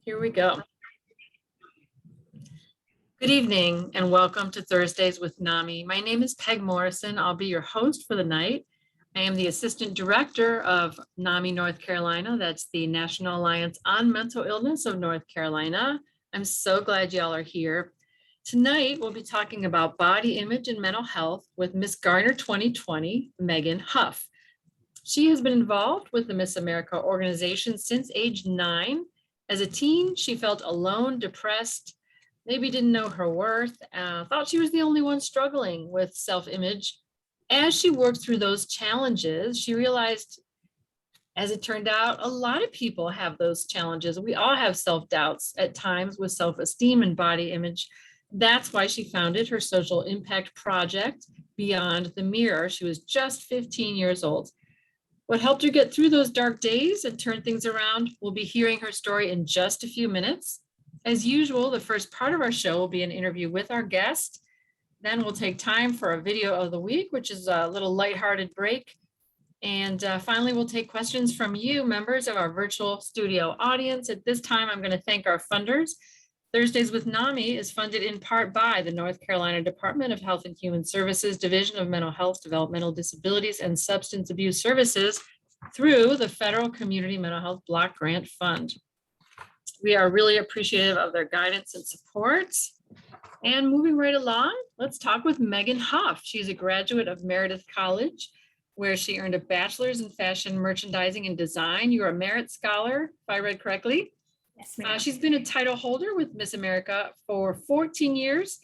Here we go. Good evening and welcome to Thursdays with NAMI. My name is Peg Morrison. I'll be your host for the night. I am the Assistant Director of NAMI North Carolina. That's the National Alliance on Mental Illness of North Carolina. I'm so glad y'all are here. Tonight, we'll be talking about body image and mental health with Miss Garner 2020, Megan Huff. She has been involved with the Miss America organization since age 9. As a teen, she felt alone, depressed, maybe didn't know her worth, thought she was the only one struggling with self-image. As she worked through those challenges, she realized, as it turned out, a lot of people have those challenges. We all have self-doubts at times with self-esteem and body image. That's why she founded her social impact project, Beyond the Mirror. She was just 15 years old. What helped her get through those dark days and turn things around? We'll be hearing her story in just a few minutes. As usual, the first part of our show will be an interview with our guest. Then we'll take time for a video of the week, which is a little lighthearted break. And finally, we'll take questions from you, members of our virtual studio audience. At this time, I'm going to thank our funders. Thursdays with NAMI is funded in part by the North Carolina Department of Health and Human Services, Division of Mental Health, Developmental Disabilities, and Substance Abuse Services through the Federal Community Mental Health Block Grant Fund. We are really appreciative of their guidance and support. And moving right along, let's talk with Megan Huff. She's a graduate of Meredith College, where she earned a bachelor's in fashion merchandising and design. You're a Merit Scholar, if I read correctly. Yes, ma'am. She's been a title holder with Miss America for 14 years.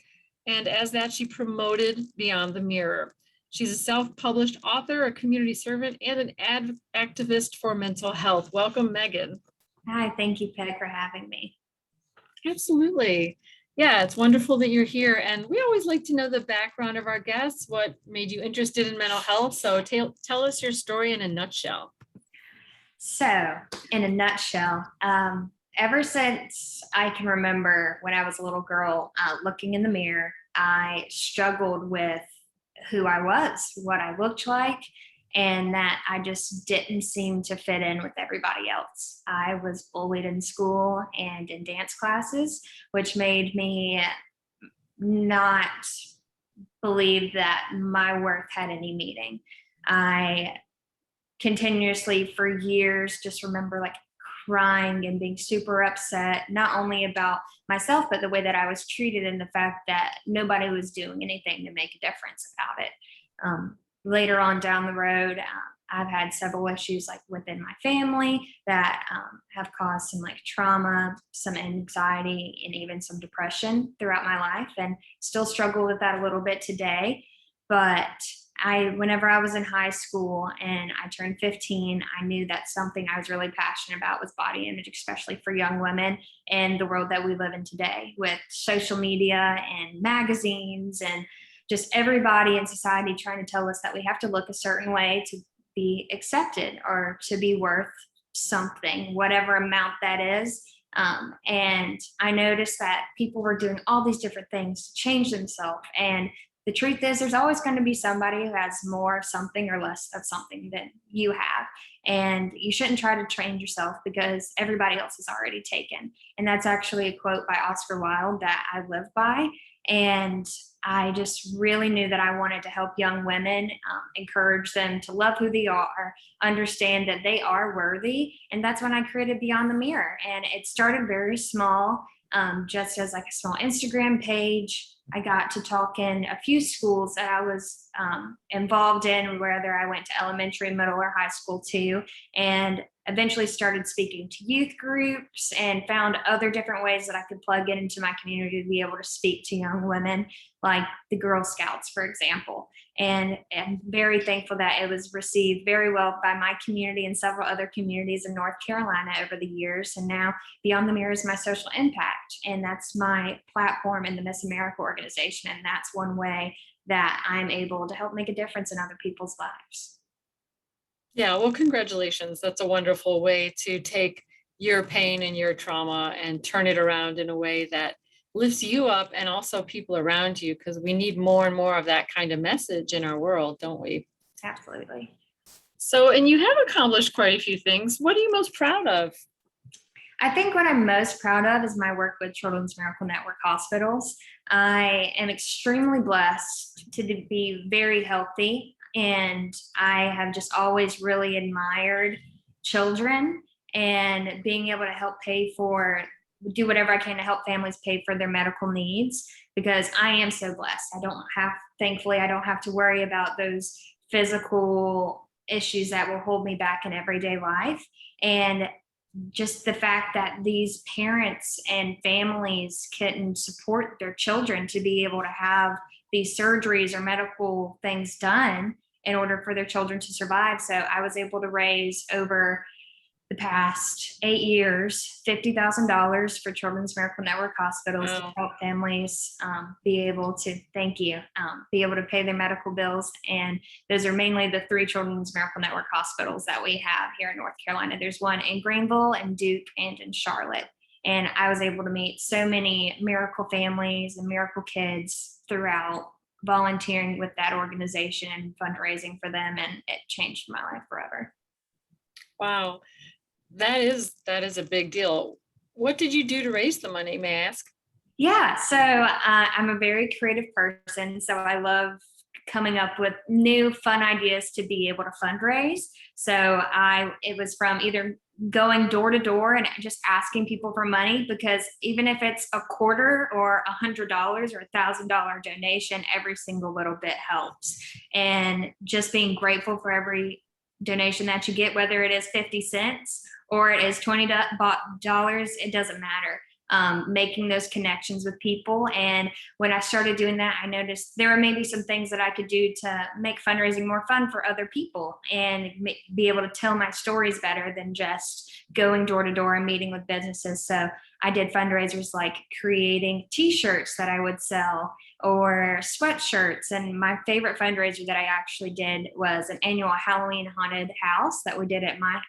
And as that, she promoted Beyond the Mirror. She's a self-published author, a community servant, and an activist for mental health. Welcome, Megan. Hi, thank you, Peg, for having me. Absolutely. Yeah, it's wonderful that you're here. And we always like to know the background of our guests, what made you interested in mental health. So tell us your story in a nutshell. So, in a nutshell, ever since I can remember when I was a little girl, looking in the mirror, I struggled with who I was, what I looked like, and that I just didn't seem to fit in with everybody else. I was bullied in school and in dance classes, which made me not believe that my worth had any meaning. I continuously for years just remember crying and being super upset, not only about myself, but the way that I was treated and the fact that nobody was doing anything to make a difference about it. Later on down the road, I've had several issues within my family that have caused some trauma, some anxiety, and even some depression throughout my life, and still struggle with that a little bit today. But whenever I was in high school and I turned 15, I knew that something I was really passionate about was body image, especially for young women in the world that we live in today with social media and magazines and just everybody in society trying to tell us that we have to look a certain way to be accepted or to be worth something, whatever amount that is. And I noticed that people were doing all these different things to change themselves. And the truth is, there's always going to be somebody who has more of something or less of something than you have. And you shouldn't try to change yourself because everybody else is already taken. And that's actually a quote by Oscar Wilde that I live by. And I just really knew that I wanted to help young women, encourage them to love who they are, understand that they are worthy. And that's when I created Beyond the Mirror. And it started very small, just as a small Instagram page. I got to talk in a few schools that I was involved in, whether I went to elementary, middle, or high school too, and eventually started speaking to youth groups and found other different ways that I could plug it into my community to be able to speak to young women, like the Girl Scouts, for example. And I'm very thankful that it was received very well by my community and several other communities in North Carolina over the years. And now Beyond the Mirror is my social impact, and that's my platform in the Miss America organization. And that's one way that I'm able to help make a difference in other people's lives. Yeah, well, congratulations. That's a wonderful way to take your pain and your trauma and turn it around in a way that lifts you up and also people around you, because we need more and more of that kind of message in our world, don't we? Absolutely. So, and you have accomplished quite a few things. What are you most proud of? I think what I'm most proud of is my work with Children's Miracle Network hospitals. I am extremely blessed to be very healthy, and I have just always really admired children and being able to help pay for, do whatever I can to help families pay for their medical needs, because I am so blessed. Thankfully, I don't have to worry about those physical issues that will hold me back in everyday life. And just the fact that these parents and families couldn't support their children to be able to have these surgeries or medical things done in order for their children to survive. So I was able to raise over the past 8 years, $50,000 for Children's Miracle Network hospitals to Wow. help families be able to, thank you, be able to pay their medical bills. And those are mainly the 3 Children's Miracle Network hospitals that we have here in North Carolina. There's one in Greenville and Duke and in Charlotte. And I was able to meet so many miracle families and miracle kids throughout volunteering with that organization and fundraising for them. And it changed my life forever. Wow. That is a big deal. What did you do to raise the money, may I ask? Yeah, so I'm a very creative person, so I love coming up with new fun ideas to be able to fundraise. So it was from either going door to door and just asking people for money, because even if it's a quarter or $100 or $1,000 donation, every single little bit helps. And just being grateful for every donation that you get, whether it is 50 cents or it is $20, it doesn't matter. Making those connections with people. And when I started doing that, I noticed there were maybe some things that I could do to make fundraising more fun for other people and be able to tell my stories better than just going door to door and meeting with businesses. So I did fundraisers like creating t-shirts that I would sell or sweatshirts. And my favorite fundraiser that I actually did was an annual Halloween haunted house that we did at my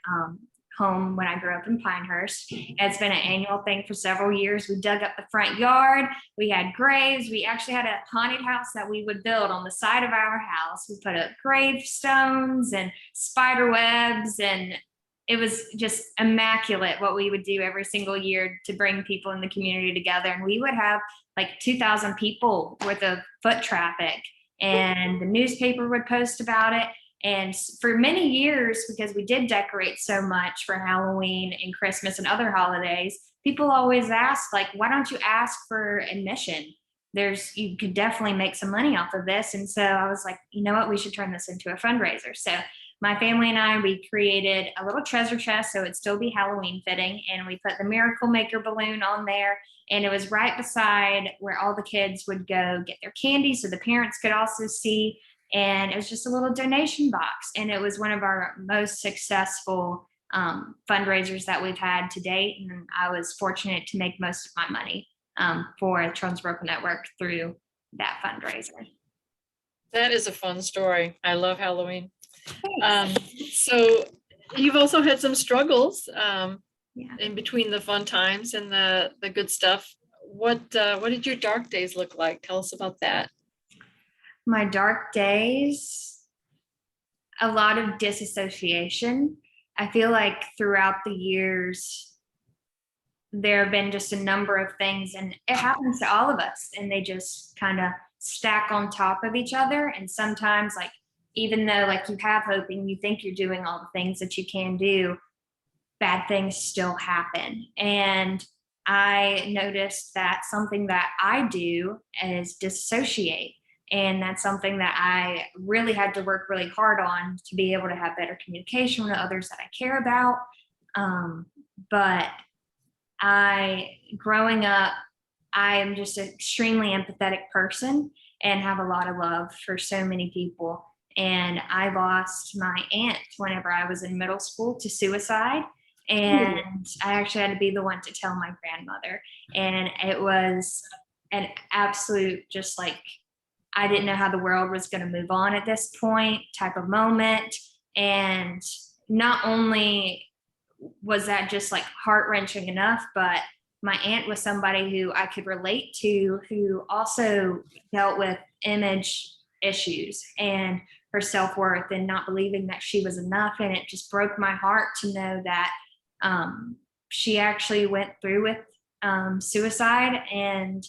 home when I grew up in Pinehurst. It's been an annual thing for several years. We dug up the front yard. We had graves. We actually had a haunted house that we would build on the side of our house. We put up gravestones and spider webs, and it was just immaculate what we would do every single year to bring people in the community together. And we would have like 2,000 people worth of foot traffic, and the newspaper would post about it. And for many years, because we did decorate so much for Halloween and Christmas and other holidays, people always ask, like, why don't you ask for admission? You could definitely make some money off of this. And so I was like, you know what, we should turn this into a fundraiser. So my family and I, we created a little treasure chest so it'd still be Halloween fitting. And we put the Miracle Maker balloon on there. And it was right beside where all the kids would go get their candy so the parents could also see. And it was just a little donation box. And it was one of our most successful fundraisers that we've had to date. And I was fortunate to make most of my money for Children's Miracle Network through that fundraiser. That is a fun story. I love Halloween. Thanks. So you've also had some struggles Yeah. in between the fun times and the good stuff. What did your dark days look like? Tell us about that. My dark days, a lot of disassociation. I feel like throughout the years, there have been just a number of things, and it happens to all of us, and they just kind of stack on top of each other. And sometimes, like, even though like you have hope and you think you're doing all the things that you can do, bad things still happen. And I noticed that something that I do is dissociate. And that's something that I really had to work really hard on to be able to have better communication with others that I care about. But growing up, I am just an extremely empathetic person and have a lot of love for so many people. And I lost my aunt whenever I was in middle school to suicide. And I actually had to be the one to tell my grandmother. And it was an absolute, just like, I didn't know how the world was going to move on at this point type of moment. And not only was that just like heart wrenching enough, but my aunt was somebody who I could relate to, who also dealt with image issues and her self-worth and not believing that she was enough. And it just broke my heart to know that she actually went through with suicide, and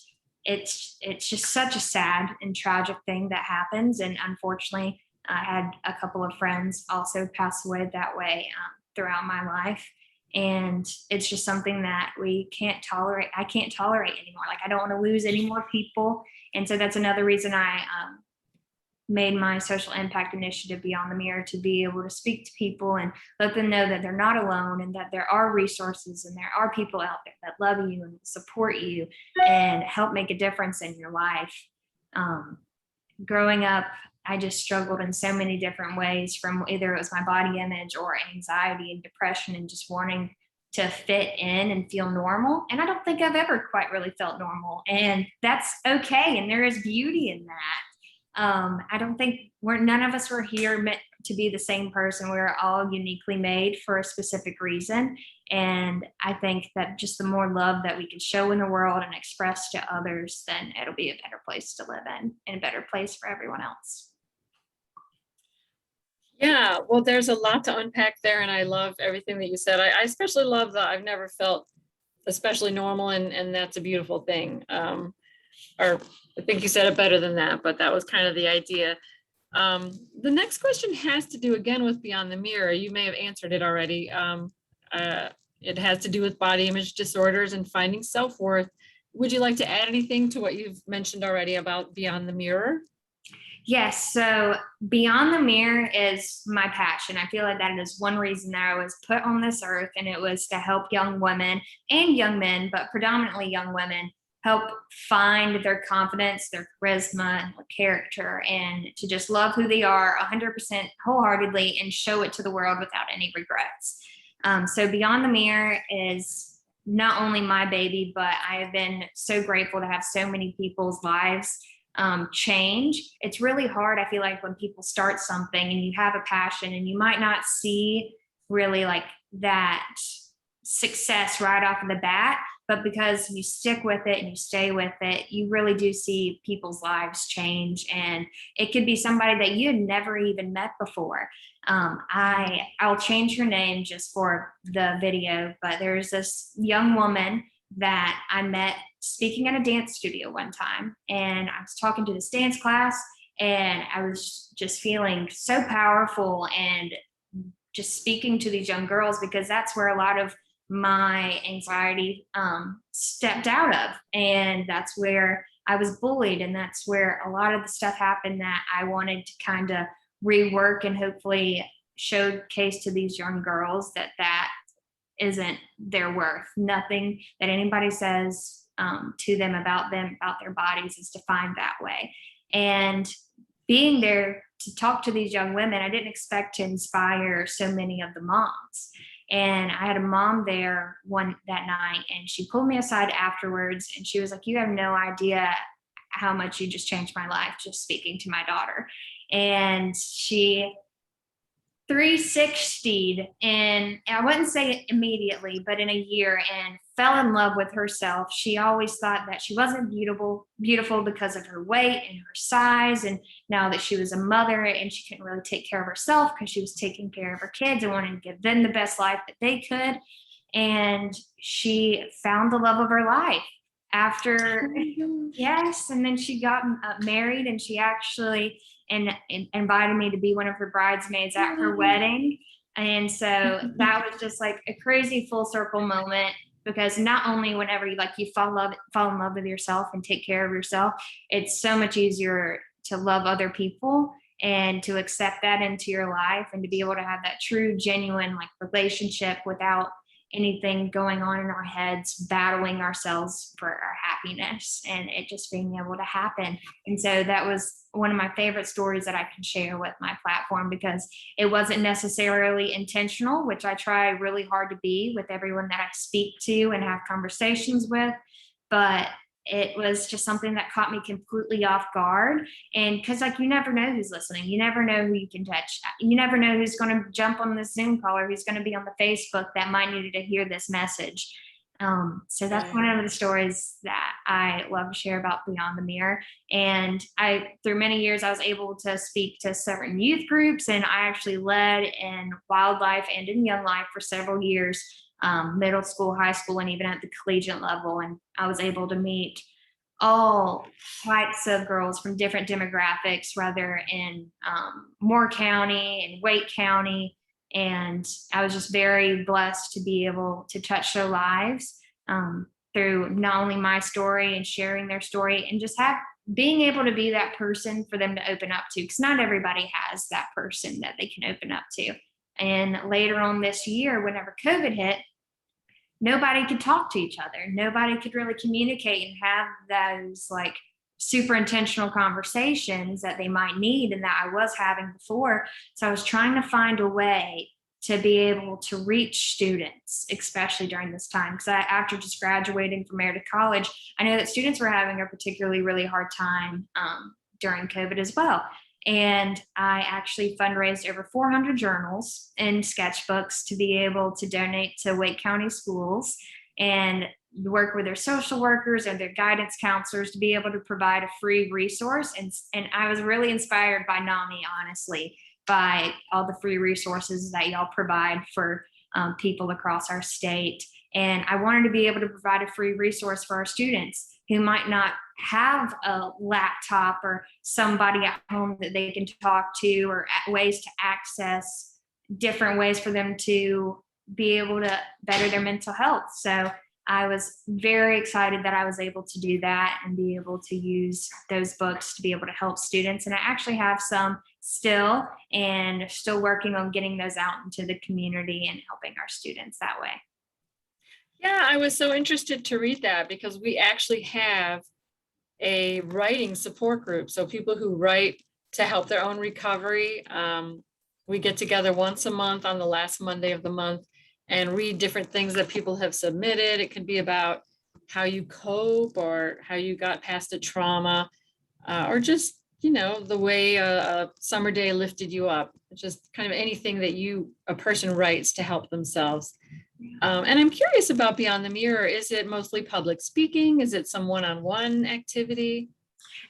it's just such a sad and tragic thing that happens. And unfortunately, I had a couple of friends also pass away that way throughout my life. And it's just something that we can't tolerate. I can't tolerate anymore. Like, I don't want to lose any more people. And so that's another reason I made my social impact initiative Beyond the Mirror, to be able to speak to people and let them know that they're not alone, and that there are resources and there are people out there that love you and support you and help make a difference in your life. Growing up, I just struggled in so many different ways, from either it was my body image or anxiety and depression and just wanting to fit in and feel normal. And I don't think I've ever quite really felt normal. And that's okay. And there is beauty in that. I don't think none of us were here meant to be the same person. We're all uniquely made for a specific reason. And I think that just the more love that we can show in the world and express to others, then it'll be a better place to live in and a better place for everyone else. Yeah, well, there's a lot to unpack there, and I love everything that you said. I especially love that I've never felt especially normal, and that's a beautiful thing. Or I think you said it better than that, but that was kind of the idea. The next question has to do again with Beyond the Mirror. You may have answered it already. It has to do with body image disorders and finding self-worth. Would you like to add anything to what you've mentioned already about Beyond the Mirror? Yes. So Beyond the Mirror is my passion. I feel like that is one reason that I was put on this earth, and it was to help young women and young men, but predominantly young women, help find their confidence, their charisma, and their character, and to just love who they are 100% wholeheartedly and show it to the world without any regrets. So Beyond the Mirror is not only my baby, but I have been so grateful to have so many people's lives change. It's really hard, I feel like, when people start something and you have a passion and you might not see really like that success right off of the bat, but because you stick with it and you stay with it, you really do see people's lives change. And it could be somebody that you had never even met before. I'll change her name just for the video, but there's this young woman that I met speaking at a dance studio one time, and I was talking to this dance class, and I was just feeling so powerful and just speaking to these young girls, because that's where a lot of my anxiety stepped out of, and that's where I was bullied, and that's where a lot of the stuff happened that I wanted to kind of rework and hopefully showcase to these young girls that isn't their worth. Nothing that anybody says to them, about their bodies, is defined that way. And being there to talk to these young women, I didn't expect to inspire so many of the moms. And I had a mom there that night, and she pulled me aside afterwards, and she was like, "You have no idea how much you just changed my life just speaking to my daughter." And she 360'd, and I wouldn't say it immediately, but in a year, and fell in love with herself. She always thought that she wasn't beautiful because of her weight and her size. And now that she was a mother and she couldn't really take care of herself because she was taking care of her kids and wanted to give them the best life that they could. And she found the love of her life after, yes. And then she got married, and she actually invited me to be one of her bridesmaids at her wedding. And so that was just like a crazy full circle moment, because not only whenever you fall in love with yourself and take care of yourself, it's so much easier to love other people and to accept that into your life, and to be able to have that true, genuine relationship without anything going on in our heads, battling ourselves for our happiness, and it just being able to happen. And so that was one of my favorite stories that I can share with my platform, because it wasn't necessarily intentional, which I try really hard to be with everyone that I speak to and have conversations with. But it was just something that caught me completely off guard. And because you never know who's listening, you never know who you can touch, you never know who's going to jump on the Zoom call or who's going to be on the Facebook that might need to hear this message. So that's one of the stories that I love to share about Beyond the Mirror. And through many years, I was able to speak to certain youth groups, and I actually led in wildlife and in young life for several years, middle school, high school, and even at the collegiate level. And I was able to meet all types of girls from different demographics, whether in Moore County and Wake County. And I was just very blessed to be able to touch their lives through not only my story and sharing their story, and just being able to be that person for them to open up to, because not everybody has that person that they can open up to. And later on this year, whenever COVID hit, nobody could talk to each other. Nobody could really communicate and have those like super intentional conversations that they might need and that I was having before. So I was trying to find a way to be able to reach students, especially during this time. Because after just graduating from Meredith College, I know that students were having a particularly really hard time during COVID as well. And I actually fundraised over 400 journals and sketchbooks to be able to donate to Wake County schools and work with their social workers and their guidance counselors to be able to provide a free resource. And I was really inspired by NAMI, honestly, by all the free resources that y'all provide for people across our state. And I wanted to be able to provide a free resource for our students who might not have a laptop or somebody at home that they can talk to, or ways to access different ways for them to be able to better their mental health. So I was very excited that I was able to do that and be able to use those books to be able to help students. And I actually have some still, and still working on getting those out into the community and helping our students that way. Yeah, I was so interested to read that because we actually have a writing support group. So people who write to help their own recovery. We get together once a month on the last Monday of the month and read different things that people have submitted. It can be about how you cope or how you got past a trauma, or just, the way a summer day lifted you up. Just kind of anything that a person writes to help themselves. And I'm curious about Beyond the Mirror. Is it mostly public speaking? Is it some one-on-one activity?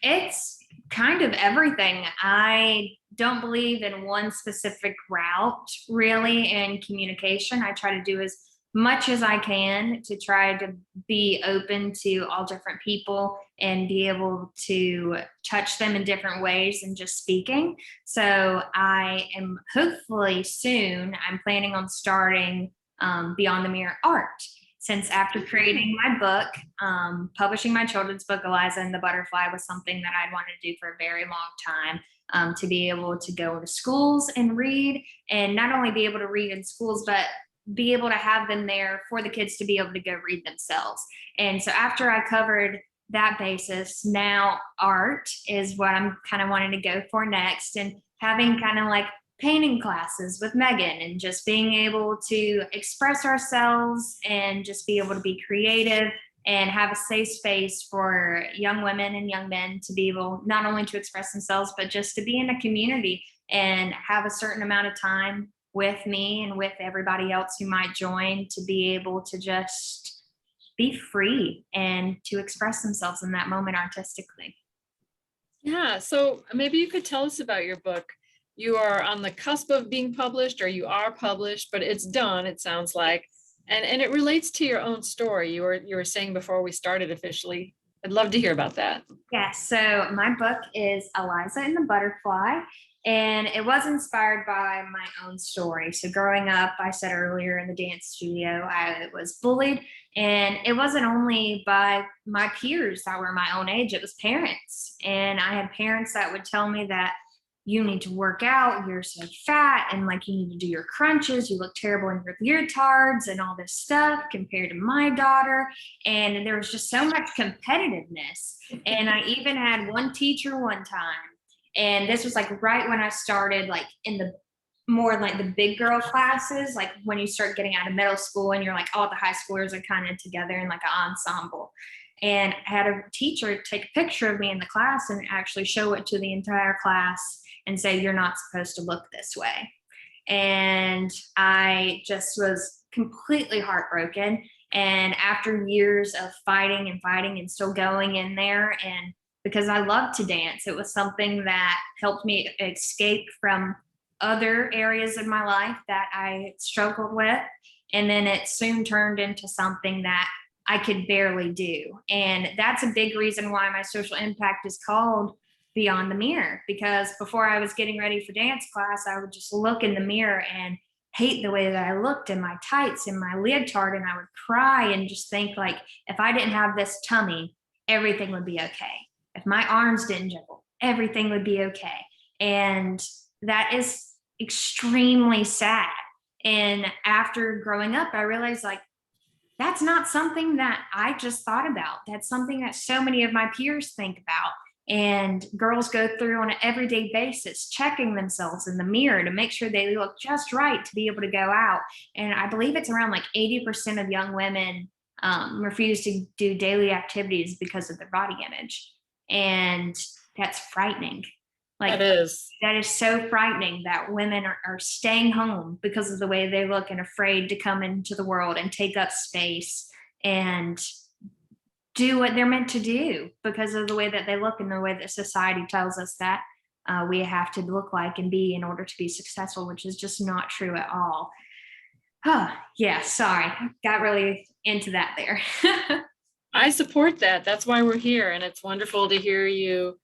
It's kind of everything. I don't believe in one specific route really in communication. I try to do as much as I can to try to be open to all different people and be able to touch them in different ways than just speaking. So I am hopefully soon, I'm planning on starting Beyond the Mirror art. Since after creating my book, publishing my children's book, Eliza and the Butterfly, was something that I'd wanted to do for a very long time, to be able to go to schools and read, and not only be able to read in schools, but be able to have them there for the kids to be able to go read themselves. And so after I covered that basis, now art is what I'm kind of wanting to go for next, and having kind of like painting classes with Megan and just being able to express ourselves and just be able to be creative and have a safe space for young women and young men to be able not only to express themselves, but just to be in a community and have a certain amount of time with me and with everybody else who might join to be able to just be free and to express themselves in that moment artistically. Yeah, so maybe you could tell us about your book. You are on the cusp of being published, or you are published, but it's done, it sounds like. And it relates to your own story. You were saying before we started officially. I'd love to hear about that. Yeah, so my book is Eliza and the Butterfly, and it was inspired by my own story. So growing up, I said earlier, in the dance studio, I was bullied, and it wasn't only by my peers that were my own age, it was parents. And I had parents that would tell me that you need to work out, you're so fat, and like you need to do your crunches, you look terrible in your leotards and all this stuff compared to my daughter. And there was just so much competitiveness. And I even had one teacher one time, and this was like right when I started like in the more like the big girl classes, like when you start getting out of middle school and you're like all the high schoolers are kind of together in like an ensemble. And I had a teacher take a picture of me in the class and actually show it to the entire class and say, you're not supposed to look this way. And I just was completely heartbroken. And after years of fighting and still going in there, and because I love to dance, it was something that helped me escape from other areas of my life that I struggled with. And then it soon turned into something that I could barely do. And that's a big reason why my social impact is called Beyond the Mirror, because before I was getting ready for dance class, I would just look in the mirror and hate the way that I looked in my tights and my leotard, and I would cry and just think like, if I didn't have this tummy, everything would be okay. If my arms didn't jiggle, everything would be okay. And that is extremely sad. And after growing up, I realized like that's not something that I just thought about. That's something that so many of my peers think about. And girls go through on an everyday basis, checking themselves in the mirror to make sure they look just right to be able to go out. And I believe it's around like 80% of young women refuse to do daily activities because of their body image. And that's frightening. Like, That is. that is so frightening that women are staying home because of the way they look and afraid to come into the world and take up space and do what they're meant to do because of the way that they look and the way that society tells us that we have to look like and be in order to be successful, which is just not true at all. Oh, yeah, sorry. Got really into that there. I support that. That's why we're here. And it's wonderful to hear you,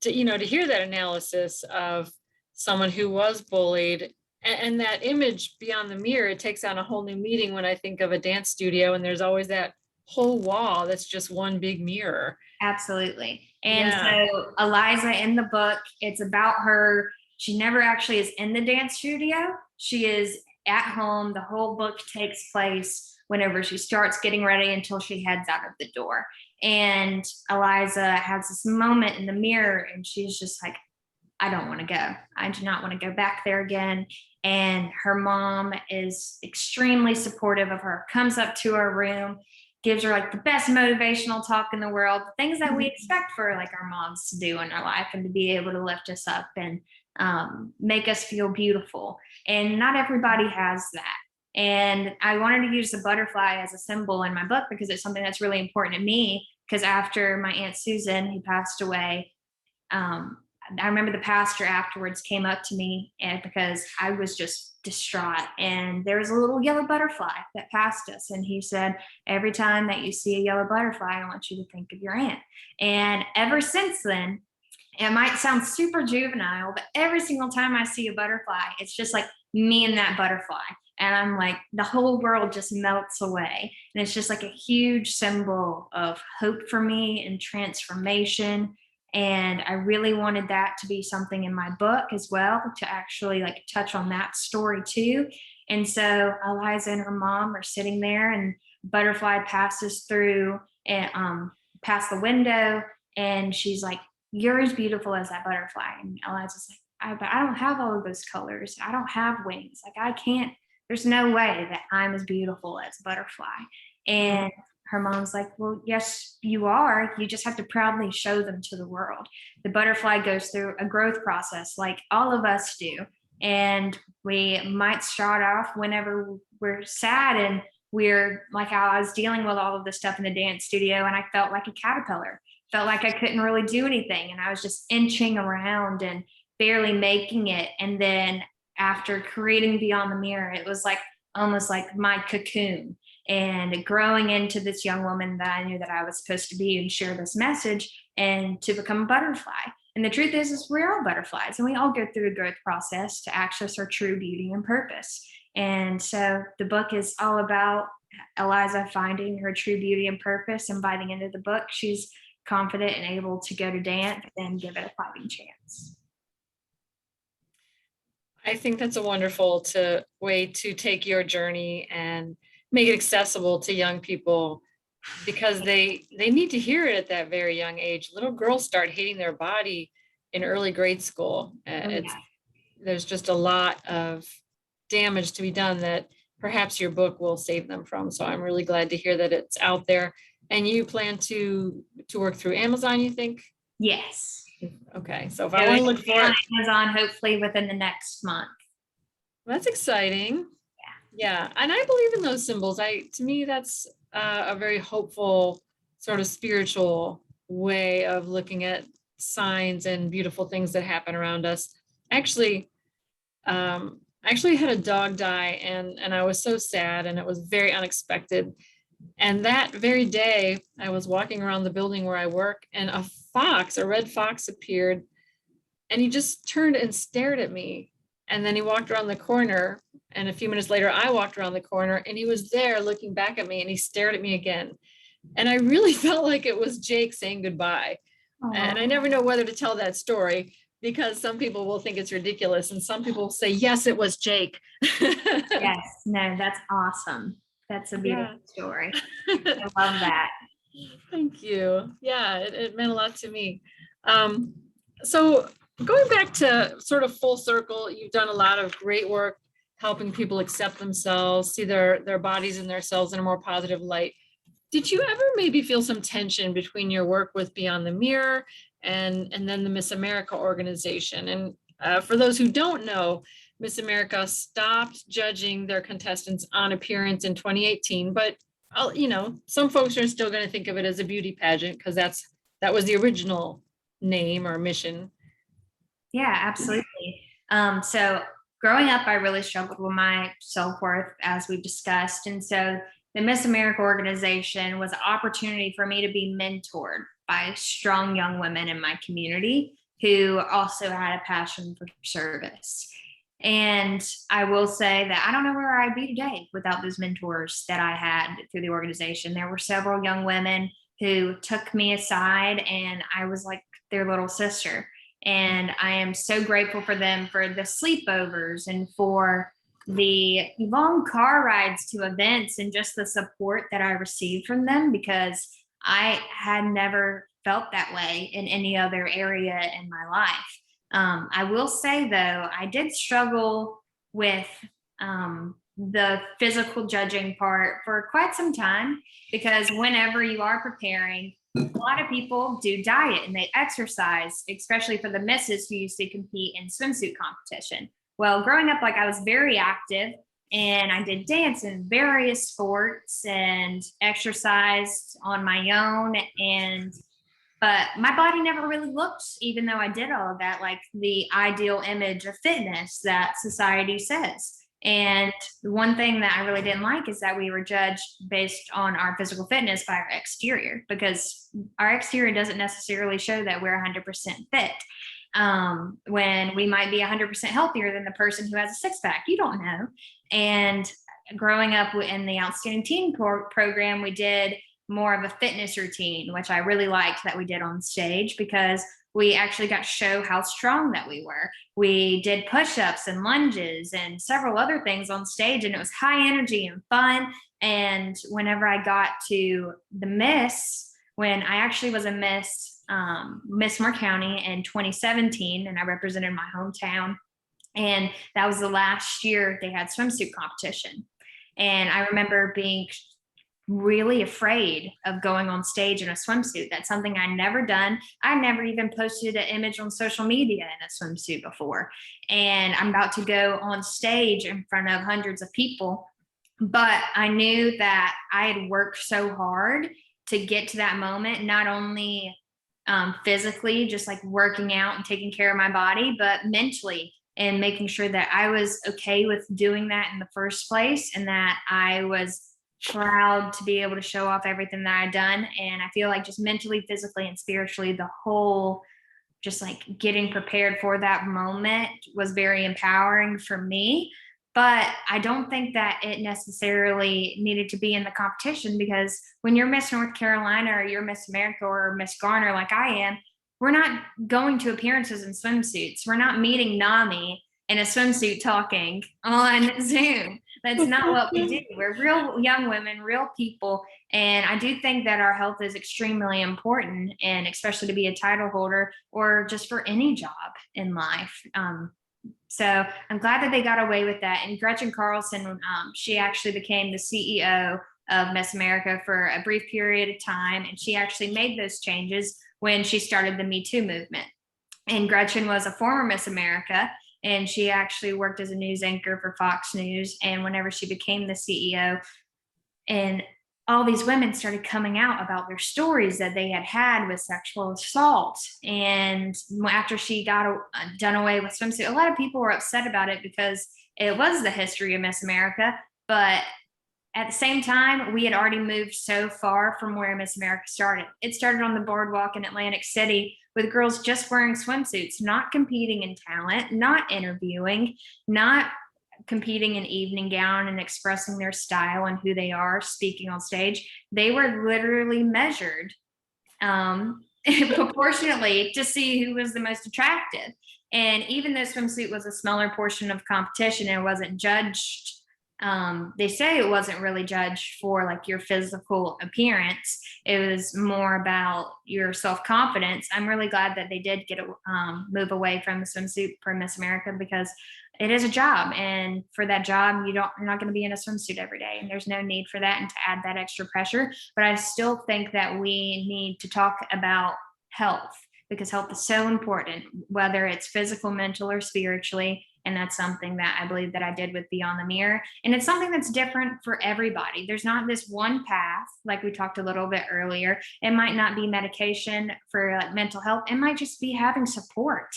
to hear that analysis of someone who was bullied, and that image beyond the mirror. It takes on a whole new meaning when I think of a dance studio and there's always that whole wall that's just one big mirror. Absolutely. And Yeah. so Eliza in the book, it's about her. She never actually is in the dance studio. She is at home. The whole book takes place whenever she starts getting ready until she heads out of the door. And Eliza has this moment in the mirror and she's just like, I don't want to go. I do not want to go back there again. And her mom is extremely supportive of her, comes up to her room, gives her like the best motivational talk in the world, the things that we expect for like our moms to do in our life and to be able to lift us up and make us feel beautiful. And not everybody has that. And I wanted to use the butterfly as a symbol in my book because it's something that's really important to me. Because after my Aunt Susan, who passed away, I remember the pastor afterwards came up to me and because I was just distraught and there was a little yellow butterfly that passed us. And he said, every time that you see a yellow butterfly, I want you to think of your aunt. And ever since then, it might sound super juvenile, but every single time I see a butterfly, it's just like me and that butterfly. And I'm like, the whole world just melts away. And it's just like a huge symbol of hope for me and transformation. And I really wanted that to be something in my book as well, to actually like touch on that story too. And so Eliza and her mom are sitting there and butterfly passes through and past the window. And she's like, you're as beautiful as that butterfly. And Eliza's like, but I don't have all of those colors. I don't have wings. Like I can't, there's no way that I'm as beautiful as a butterfly. And her mom's like, well, yes, you are. You just have to proudly show them to the world. The butterfly goes through a growth process like all of us do. And we might start off whenever we're sad and we're like how I was dealing with all of this stuff in the dance studio and I felt like a caterpillar, felt like I couldn't really do anything. And I was just inching around and barely making it. And then after creating Beyond the Mirror, it was like almost like my cocoon and growing into this young woman that I knew that I was supposed to be and share this message and to become a butterfly. And the truth is we're all butterflies and we all go through a growth process to access our true beauty and purpose. And so the book is all about Eliza finding her true beauty and purpose. And by the end of the book, she's confident and able to go to dance and give it a fighting chance. I think that's a wonderful way to take your journey and make it accessible to young people because they need to hear it at that very young age. Little girls start hating their body in early grade school. There's just a lot of damage to be done that perhaps your book will save them from. So I'm really glad to hear that it's out there. And you plan to work through Amazon, you think? Yes. Okay, so if I want to look for it, Amazon, hopefully within the next month. That's exciting. Yeah, and I believe in those symbols. To me, that's a very hopeful, sort of spiritual way of looking at signs and beautiful things that happen around us. Actually, I actually had a dog die, and I was so sad, and it was very unexpected. And that very day, I was walking around the building where I work, and a red fox appeared, and he just turned and stared at me. And then he walked around the corner, and a few minutes later, I walked around the corner, and he was there looking back at me, and he stared at me again. And I really felt like it was Jake saying goodbye. And I Oh, never know whether to tell that story because some people will think it's ridiculous, and some people say, yes, it was Jake. yes, no, that's awesome. That's a beautiful Yeah. story. I love that. Thank you. Yeah, it meant a lot to me. Um, so going back to sort of full circle, you've done a lot of great work helping people accept themselves, see their bodies and their selves in a more positive light. Did you ever maybe feel some tension between your work with Beyond the Mirror and then the Miss America organization? And for those who don't know, Miss America stopped judging their contestants on appearance in 2018, but some folks are still going to think of it as a beauty pageant because that was the original name or mission. Yeah, absolutely. So growing up, I really struggled with my self-worth, as we've discussed. And so the Miss America organization was an opportunity for me to be mentored by strong young women in my community who also had a passion for service. And I will say that I don't know where I'd be today without those mentors that I had through the organization. There were several young women who took me aside, and I was like their little sister. And I am so grateful for them for the sleepovers and for the long car rides to events and just the support that I received from them, because I had never felt that way in any other area in my life. I will say, though, I did struggle with the physical judging part for quite some time, because whenever you are preparing, a lot of people do diet and they exercise, especially for the misses who used to compete in swimsuit competition. Well, growing up, like, I was very active and I did dance in various sports and exercised on my own. But my body never really looked, even though I did all of that, like the ideal image of fitness that society says. And one thing that I really didn't like is that we were judged based on our physical fitness by our exterior, because our exterior doesn't necessarily show that we're 100% fit. When we might be 100% healthier than the person who has a six pack, you don't know. And growing up in the Outstanding Teen program, we did more of a fitness routine, which I really liked that we did on stage, because we actually got to show how strong that we were. We did push-ups and lunges and several other things on stage, and it was high energy and fun. And whenever I got to the Miss, when I actually was a Miss Moore County in 2017, and I represented my hometown, and that was the last year they had swimsuit competition. And I remember being really afraid of going on stage in a swimsuit. That's something I'd never done. I never even posted an image on social media in a swimsuit before. And I'm about to go on stage in front of hundreds of people. But I knew that I had worked so hard to get to that moment, not only physically, just like working out and taking care of my body, but mentally, and making sure that I was okay with doing that in the first place, and that I was proud to be able to show off everything that I'd done. And I feel like just mentally, physically, and spiritually, the whole just like getting prepared for that moment was very empowering for me. But I don't think that it necessarily needed to be in the competition, because when you're Miss North Carolina or you're Miss America or Miss Garner like I am, we're not going to appearances in swimsuits. We're not meeting NAMI in a swimsuit talking on Zoom. That's not what we do. We're real young women, real people. And I do think that our health is extremely important, and especially to be a title holder or just for any job in life. So I'm glad that they got away with that. And Gretchen Carlson, she actually became the CEO of Miss America for a brief period of time. And she actually made those changes when she started the Me Too movement. And Gretchen was a former Miss America, and she actually worked as a news anchor for Fox News. And whenever she became the CEO, and all these women started coming out about their stories that they had had with sexual assault. And after she got done away with swimsuit, a lot of people were upset about it, because it was the history of Miss America, but at the same time, we had already moved so far from where Miss America started. It started on the boardwalk in Atlantic City with girls just wearing swimsuits, not competing in talent, not interviewing, not competing in evening gown and expressing their style and who they are speaking on stage. They were literally measured proportionately to see who was the most attractive. And even though swimsuit was a smaller portion of competition and wasn't judged, they say it wasn't really judged for like your physical appearance. It was more about your self-confidence. I'm really glad that they did get a move away from the swimsuit for Miss America, because it is a job, and for that job you're not going to be in a swimsuit every day, and there's no need for that and to add that extra pressure. But I still think that we need to talk about health, because health is so important, whether it's physical, mental, or spiritually. And that's something that I believe that I did with Beyond the Mirror. And it's something that's different for everybody. There's not this one path, like we talked a little bit earlier. It might not be medication for like mental health. It might just be having support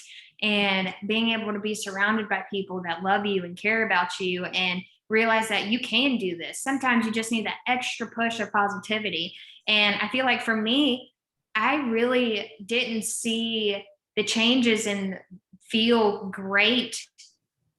and being able to be surrounded by people that love you and care about you and realize that you can do this. Sometimes you just need that extra push of positivity. And I feel like for me, I really didn't see the changes and feel great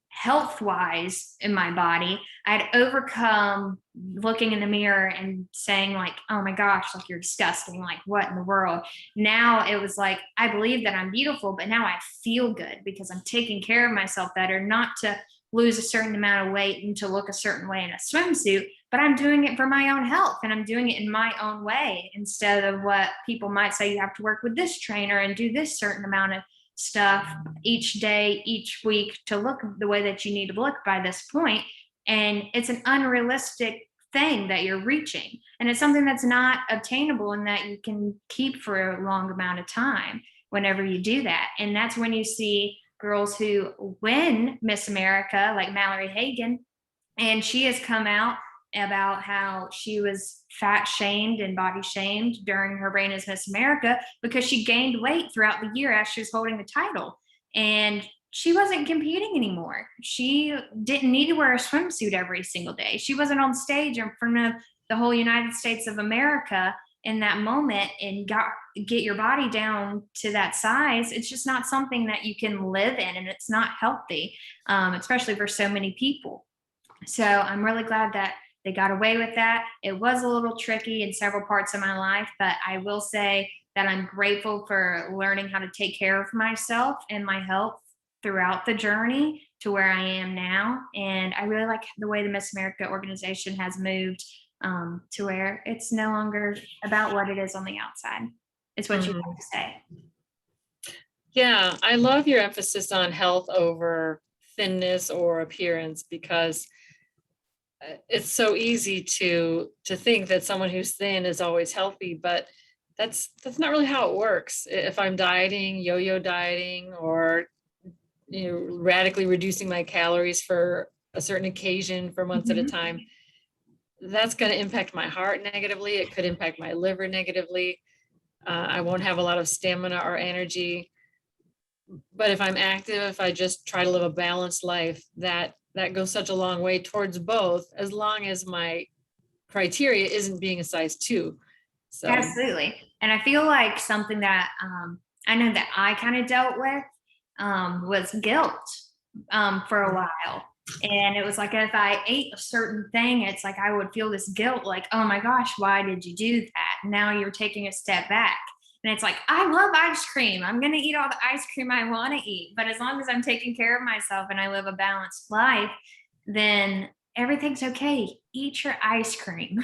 health wise in my body. I'd overcome looking in the mirror and saying like, oh my gosh, like you're disgusting, like what in the world. Now it was like, I believe that I'm beautiful, but now I feel good because I'm taking care of myself better, not to lose a certain amount of weight and to look a certain way in a swimsuit, but I'm doing it for my own health, and I'm doing it in my own way, instead of what people might say, you have to work with this trainer and do this certain amount of stuff each day, each week to look the way that you need to look by this point. And it's an unrealistic thing that you're reaching. And it's something that's not obtainable and that you can keep for a long amount of time whenever you do that. And that's when you see girls who win Miss America, like Mallory Hagan, and she has come out about how she was fat shamed and body shamed during her reign as Miss America because she gained weight throughout the year as she was holding the title. And she wasn't competing anymore. She didn't need to wear a swimsuit every single day. She wasn't on stage in front of the whole United States of America in that moment and get your body down to that size. It's just not something that you can live in, and it's not healthy, especially for so many people. So I'm really glad that they got away with that. It was a little tricky in several parts of my life, but I will say that I'm grateful for learning how to take care of myself and my health throughout the journey to where I am now. And I really like the way the Miss America organization has moved to where it's no longer about what it is on the outside. It's what you have to say. Yeah, I love your emphasis on health over thinness or appearance, because it's so easy to think that someone who's thin is always healthy, but that's not really how it works. If I'm dieting, yo-yo dieting, or radically reducing my calories for a certain occasion for months at a time, that's going to impact my heart negatively. It could impact my liver negatively. I won't have a lot of stamina or energy. But if I'm active, if I just try to live a balanced life, that goes such a long way towards both, as long as my criteria isn't being a size 2. So Absolutely. And I feel like something that I know that I kind of dealt with was guilt for a while. And it was like if I ate a certain thing, it's like I would feel this guilt, like, oh my gosh, why did you do that? Now you're taking a step back. And it's like, I love ice cream. I'm going to eat all the ice cream I want to eat. But as long as I'm taking care of myself and I live a balanced life, then everything's okay. Eat your ice cream.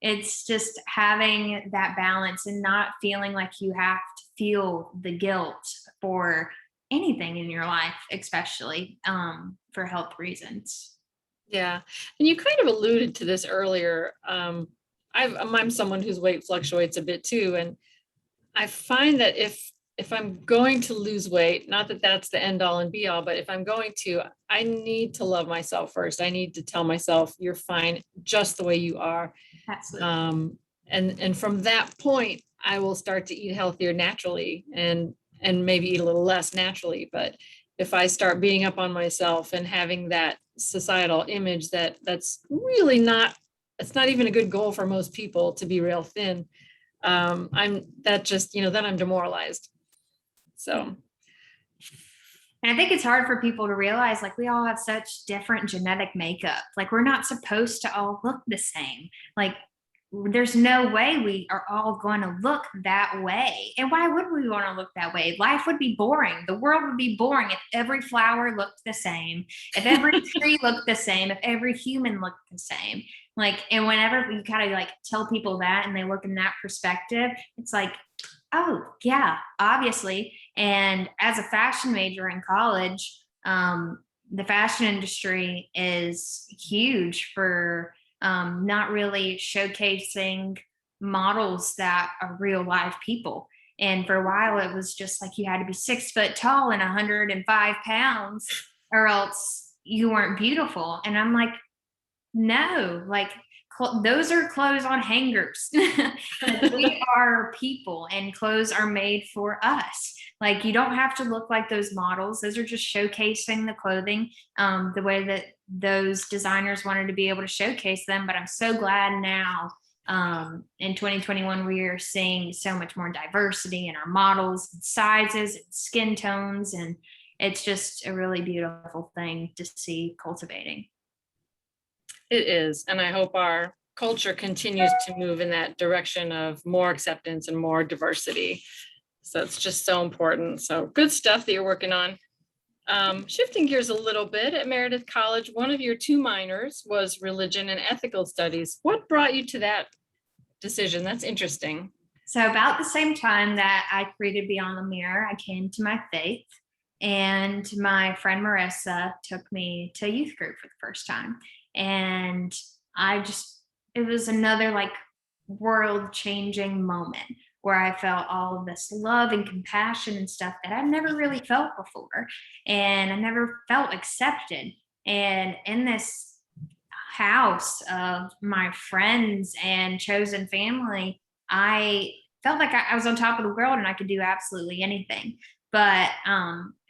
It's just having that balance and not feeling like you have to feel the guilt for anything in your life, especially for health reasons. yeah, and you kind of alluded to this earlier. I'm someone whose weight fluctuates a bit too, and I find that if I'm going to lose weight, not that that's the end all and be all, but if I'm going to, I need to love myself first. I need to tell myself, you're fine just the way you are. Absolutely. And from that point, I will start to eat healthier naturally, and maybe eat a little less naturally. But if I start beating up on myself and having that societal image that's really not, it's not even a good goal for most people to be real thin. I'm that just, then I'm demoralized. So And I think it's hard for people to realize, like, we all have such different genetic makeup. Like, we're not supposed to all look the same. Like, there's no way we are all going to look that way. And why would we want to look that way? Life would be boring. The world would be boring if every flower looked the same, if every tree looked the same, if every human looked the same. Like, and whenever you kind of like tell people that and they look in that perspective, it's like, oh, yeah, obviously. And as a fashion major in college, the fashion industry is huge for not really showcasing models that are real live people. And for a while, it was just like you had to be 6 foot tall and 105 pounds, or else you weren't beautiful. And I'm like, no, like those are clothes on hangers. Like, we are people and clothes are made for us. Like, you don't have to look like those models. Those are just showcasing the clothing the way that those designers wanted to be able to showcase them. But I'm so glad now in 2021 we are seeing so much more diversity in our models and sizes and skin tones, and it's just a really beautiful thing to see cultivating. it is. And I hope our culture continues to move in that direction of more acceptance and more diversity. So it's just so important. So good stuff that you're working on. Shifting gears a little bit, at Meredith College, one of your 2 minors was religion and ethical studies. What brought you to that decision? That's interesting. So, about the same time that I created Beyond the Mirror, I came to my faith, and my friend Marissa took me to youth group for the first time. And it was another like world changing moment where I felt all of this love and compassion and stuff that I'd never really felt before. And I never felt accepted. And in this house of my friends and chosen family, I felt like I was on top of the world and I could do absolutely anything. But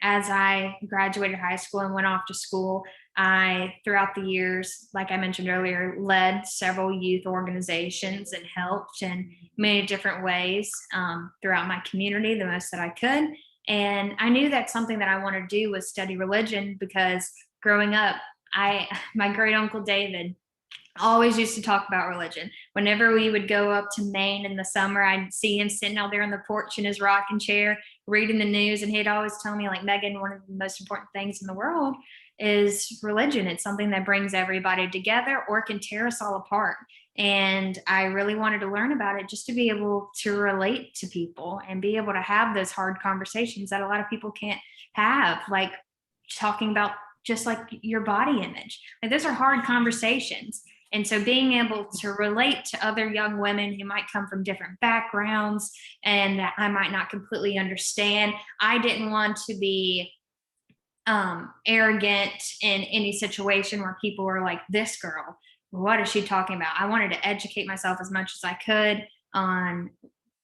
as I graduated high school and went off to school, I, throughout the years, like I mentioned earlier, led several youth organizations and helped in many different ways throughout my community, the most that I could. And I knew that something that I wanted to do was study religion, because growing up, my great uncle David always used to talk about religion. Whenever we would go up to Maine in the summer, I'd see him sitting out there on the porch in his rocking chair reading the news, and he'd always tell me, like, Megan, one of the most important things in the world is religion. It's something that brings everybody together or can tear us all apart. And I really wanted to learn about it just to be able to relate to people and be able to have those hard conversations that a lot of people can't have, like talking about just like your body image. Like, those are hard conversations. And so being able to relate to other young women who might come from different backgrounds and that I might not completely understand, I didn't want to be arrogant in any situation where people were like, this girl, what is she talking about? I wanted to educate myself as much as I could on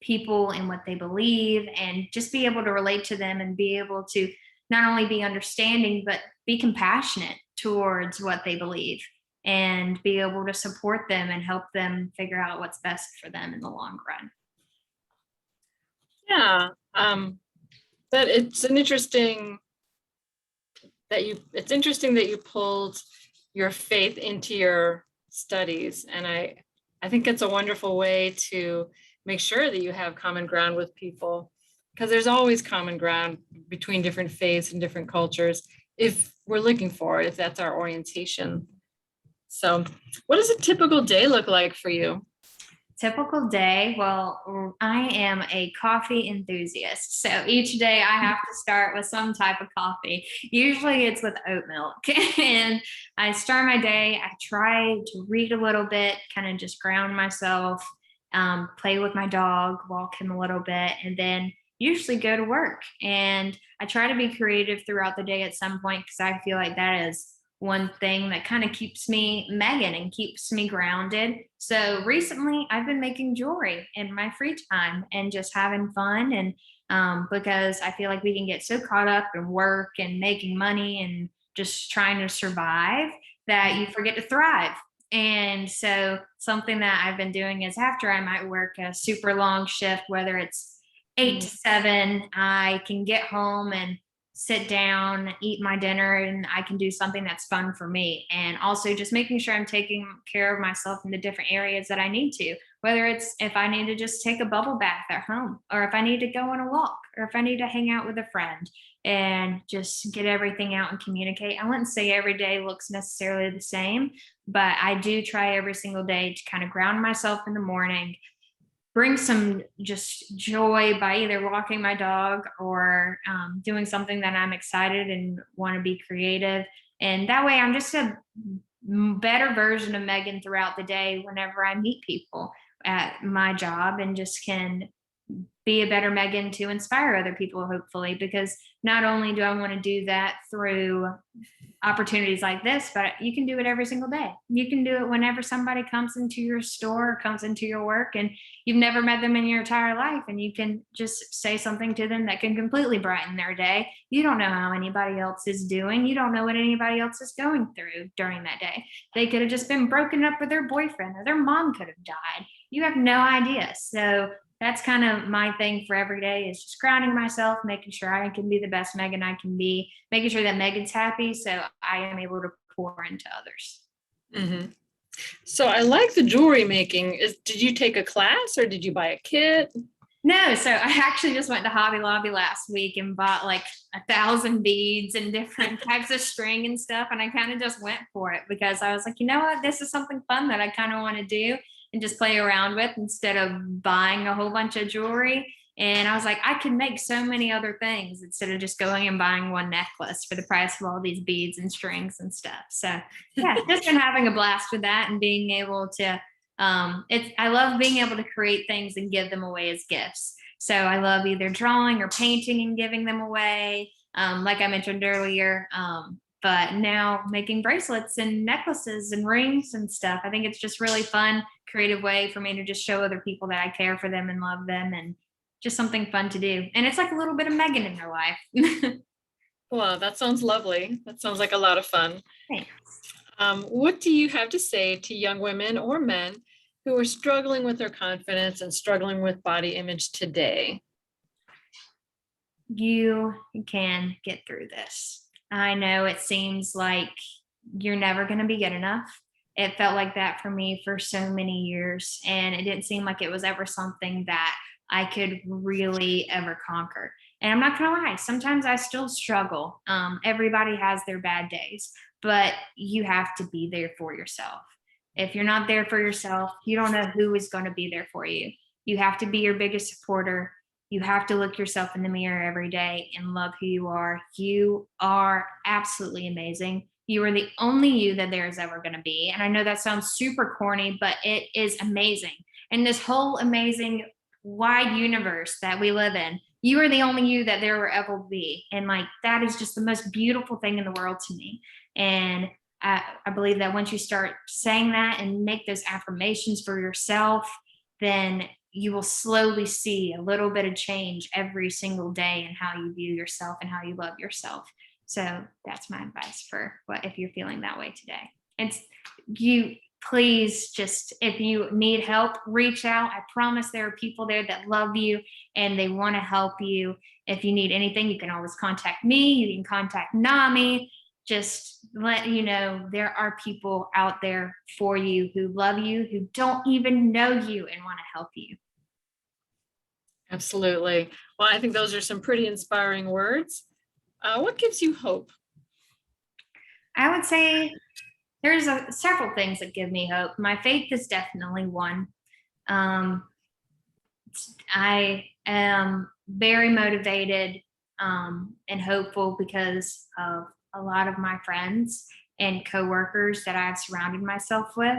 people and what they believe, and just be able to relate to them and be able to not only be understanding, but be compassionate towards what they believe, and be able to support them and help them figure out what's best for them in the long run. Yeah, that it's interesting that you pulled your faith into your studies, and I think it's a wonderful way to make sure that you have common ground with people, because there's always common ground between different faiths and different cultures if we're looking for it, if that's our orientation. So what does a typical day look like for you? Typical day. Well, I am a coffee enthusiast. So each day I have to start with some type of coffee. Usually it's with oat milk. And I start my day. I try to read a little bit, kind of just ground myself, play with my dog, walk him a little bit, and then usually go to work. And I try to be creative throughout the day at some point, because I feel like that is one thing that kind of keeps me Megan and keeps me grounded. So recently I've been making jewelry in my free time and just having fun. And because I feel like we can get so caught up in work and making money and just trying to survive that you forget to thrive. And so something that I've been doing is after I might work a super long shift, whether it's 8 to 7, I can get home and sit down, eat my dinner, and I can do something that's fun for me. And also just making sure I'm taking care of myself in the different areas that I need to, whether it's if I need to just take a bubble bath at home, or if I need to go on a walk, or if I need to hang out with a friend and just get everything out and communicate. I wouldn't say every day looks necessarily the same, but I do try every single day to kind of ground myself in the morning, bring some just joy by either walking my dog or doing something that I'm excited and want to be creative. And that way I'm just a better version of Megan throughout the day whenever I meet people at my job, and just can be a better Megan to inspire other people, hopefully, because not only do I want to do that through opportunities like this, but you can do it every single day. You can do it whenever somebody comes into your store or comes into your work and you've never met them in your entire life, and you can just say something to them that can completely brighten their day. You don't know how anybody else is doing. You don't know what anybody else is going through during that day. They could have just been broken up with their boyfriend, or their mom could have died. You have no idea. So that's kind of my thing for every day, is just grounding myself, making sure I can be the best Megan I can be, making sure that Megan's happy so I am able to pour into others. Mhm. So I like the jewelry making. Did you take a class or did you buy a kit? No, so I actually just went to Hobby Lobby last week and bought like 1,000 beads and different types of string and stuff. And I kind of just went for it because I was like, you know what, this is something fun that I kind of want to do and just play around with instead of buying a whole bunch of jewelry. And I was like, I can make so many other things instead of just going and buying one necklace for the price of all these beads and strings and stuff. So yeah, just been having a blast with that and being able to it's I love being able to create things and give them away as gifts. So I love either drawing or painting and giving them away, like I mentioned earlier. But now making bracelets and necklaces and rings and stuff. I think it's just really fun, creative way for me to just show other people that I care for them and love them, and just something fun to do. And it's like a little bit of Megan in their life. Well, that sounds lovely. That sounds like a lot of fun. Thanks. What do you have to say to young women or men who are struggling with their confidence and struggling with body image today? You can get through this. I know it seems like you're never going to be good enough. It felt like that for me for so many years, and it didn't seem like it was ever something that I could really ever conquer. And I'm not going to lie, sometimes I still struggle. Everybody has their bad days, but you have to be there for yourself. If you're not there for yourself, you don't know who is going to be there for you. You have to be your biggest supporter. You have to look yourself in the mirror every day and love who you are. You are absolutely amazing. You are the only you that there is ever going to be. And I know that sounds super corny, but it is amazing. And this whole amazing wide universe that we live in, you are the only you that there will ever be. And like that is just the most beautiful thing in the world to me. And I believe that once you start saying that and make those affirmations for yourself, then you will slowly see a little bit of change every single day in how you view yourself and how you love yourself. So that's my advice for what if you're feeling that way today. It's you please just if you need help, reach out. I promise there are people there that love you and they want to help you. If you need anything, you can always contact me. You can contact NAMI. Just let you know there are people out there for you who love you, who don't even know you and want to help you. Absolutely. Well, I think those are some pretty inspiring words. What gives you hope? I would say there's several things that give me hope. My faith is definitely one. Um, I am very motivated and hopeful because of a lot of my friends and coworkers that I've surrounded myself with.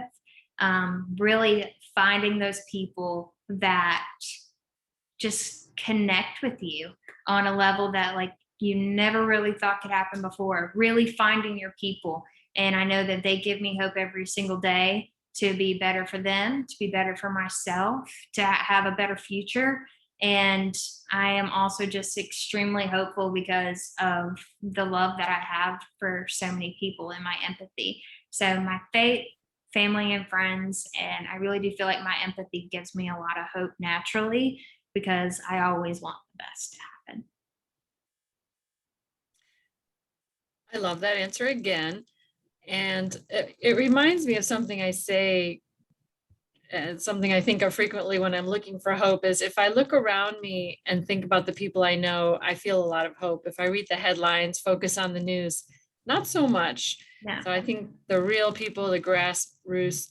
Really finding those people that just connect with you on a level that like you never really thought could happen before. Really finding your people And I know that they give me hope every single day to be better for them, to be better for myself, to have a better future. And I am also just extremely hopeful because of the love that I have for so many people and my empathy. So my faith, family, and friends. And I really do feel like my empathy gives me a lot of hope naturally because I always want the best to happen. I love that answer again. And it reminds me of something I say, and something I think of frequently when I'm looking for hope is if I look around me and think about the people I know, I feel a lot of hope. If I read the headlines, focus on the news, not so much. Yeah. So I think the real people, the grassroots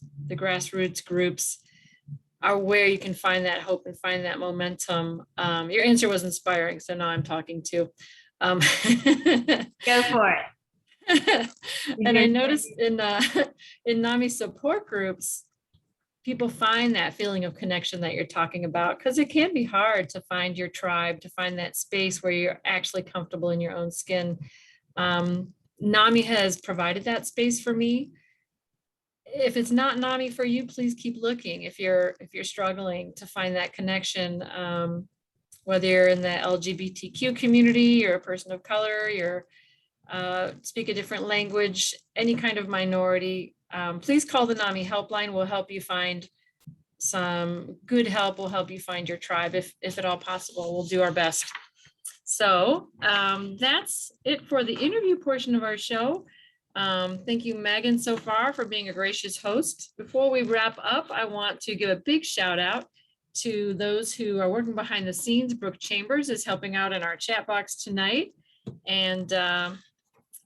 groups are where you can find that hope and find that momentum. Your answer was inspiring, so now I'm talking too. Go for it. And I noticed in in NAMI support groups, people find that feeling of connection that you're talking about, because it can be hard to find your tribe, to find that space where you're actually comfortable in your own skin. NAMI has provided that space for me. If it's not NAMI for you, please keep looking. If you're struggling to find that connection, whether you're in the LGBTQ community, you're a person of color, you're speak a different language, any kind of minority, please call the NAMI helpline. We'll help you find some good help. We'll help you find your tribe if at all possible. We'll do our best. So that's it for the interview portion of our show. Thank you, Megan, so far for being a gracious host. Before we wrap up, I want to give a big shout out to those who are working behind the scenes. Brooke Chambers is helping out in our chat box tonight. And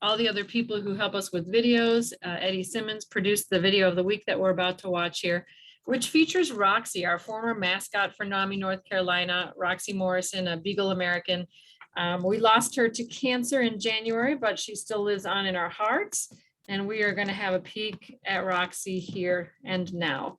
all the other people who help us with videos. Eddie Simmons produced the video of the week that we're about to watch here, which features Roxy, our former mascot for NAMI North Carolina, Roxy Morrison, a Beagle American. We lost her to cancer in January, but she still lives on in our hearts. And we are going to have a peek at Roxy here and now.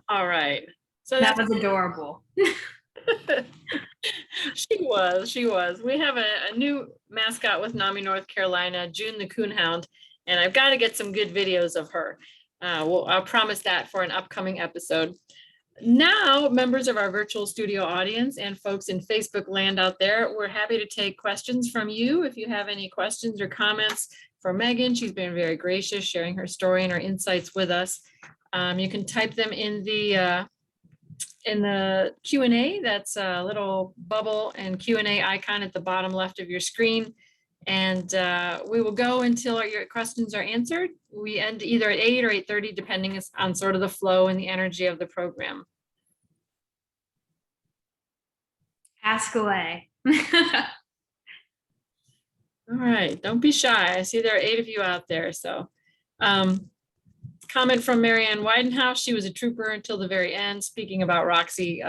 All right. So that was adorable. She was. We have a new mascot with NAMI North Carolina, June the Coonhound, and I've got to get some good videos of her. I'll promise that for an upcoming episode. Now, members of our virtual studio audience and folks in Facebook land out there, we're happy to take questions from you. If you have any questions or comments for Megan, she's been very gracious sharing her story and her insights with us. You can type them in the Q&A. That's a little bubble and Q&A icon at the bottom left of your screen. And we will go until your questions are answered. We end either at 8 or 8:30, depending on sort of the flow and the energy of the program. Ask away. All right, don't be shy. I see there are 8 of you out there. So comment from Marianne Weidenhouse. She was a trooper until the very end. Speaking about Roxy,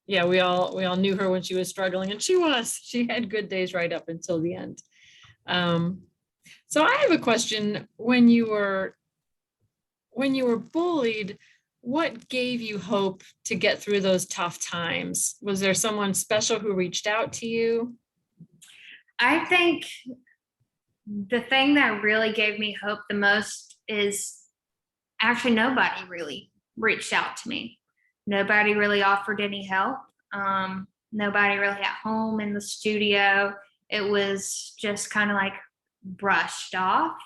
yeah, we all knew her when she was struggling, and she had good days right up until the end. So I have a question. When you were bullied, what gave you hope to get through those tough times? Was there someone special who reached out to you? I think the thing that really gave me hope the most is actually nobody really reached out to me. Nobody really offered any help. Nobody really at home in the studio. It was just kind of like brushed off.